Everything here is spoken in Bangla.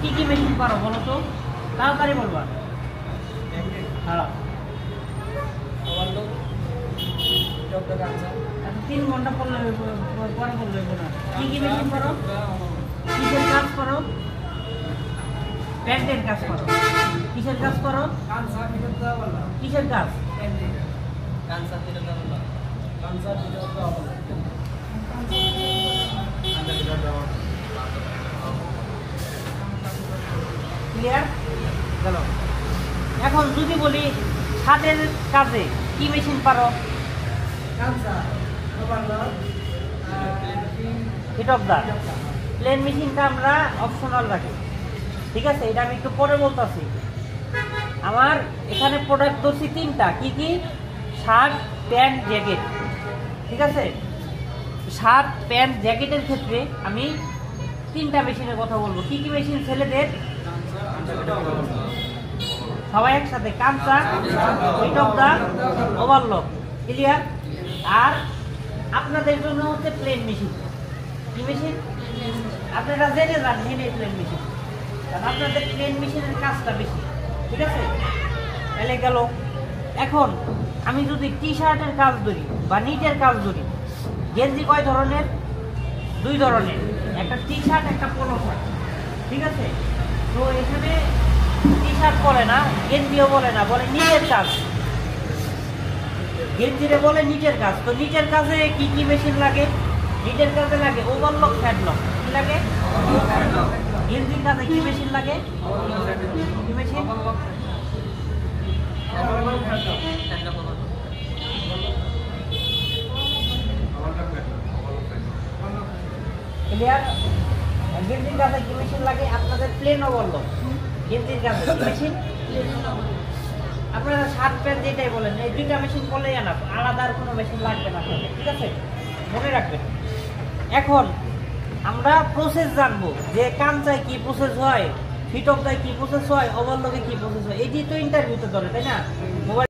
কি কি মেশিন পারো বলো তো, তাড়াতাড়ি বলবা। হ্যাঁ 3 ঘন্টা পরে বললে না। কি কি মেশিন পারো? কিসের কাজ করো? প্যান্টের কাজ করো। কিসের কাজ করো? কিসের কাজ? ক্লিয়ার গেল। এখন যদি বলি ছাদের কাজে কি মেশিন পারো? প্লেন মেশিনটা আমরা অপশনাল রাখি, ঠিক আছে? এটা আমি একটু পরে বলতেছি। আমার এখানে প্রোডাক্ট ধরছি 3টা। কি কি? শার্ট, প্যান্ট, জ্যাকেট, ঠিক আছে? শার্ট, প্যান্ট, জ্যাকেটের ক্ষেত্রে আমি 3টা মেশিনের কথা বলবো। কি কি মেশিন ছেলেদের? সবাই একসাথে, কাঁচা, হিট অফ দা, ওভারলক। ক্লিয়ার? আর আপনাদের জন্য হচ্ছে প্লেন মেশিন। কি মেশিন? আপনারা জেনে যান প্লেন মেশিন, কারণ আপনাদের প্লেন মেশিনের কাজটা বেশি, ঠিক আছে? তাহলে গেল। এখন আমি যদি টি শার্টের কাজ ধরি বা নিটের কাজ ধরি, গেঞ্জি কয় ধরনের? 2 ধরনের, একটা টি শার্ট, একটা পোলো শার্ট, ঠিক আছে? তো এখানে টি শার্ট বলে না, গেঞ্জিও বলে না, বলে নিটের কাজ। গেঞ্জিরে বলে নিটের কাজ। তো নিটের কাজে কি কি মেশিন লাগে? নিটের কাজে লাগে ওভারলক, ফ্যাডলক। কি লাগে? গেঞ্জির কাজে কি মেশিন লাগে? কি মেশিন? ক্লিয়ার? গেঞ্জির কাজে কি মেশিন লাগে? আপনাদের প্লেন ওভারলক। গেঞ্জির কাজে কি মেশিন? আপনারা শার্ট প্যান্ট যেটাই বলেন, এই 2টা মেশিন বলেই আনা, আলাদা আর কোনো মেশিন লাগবে না, ঠিক আছে? মনে রাখবেন। এখন আমরা প্রসেস জানবো যে কাঁচায় কি প্রসেস হয়, হিট অফ দায় কি প্রসেস হয়, ওভারলকে কি প্রসেস হয়। এটি তো ইন্টারভিউতে ধরে, তাই না? মোবাইল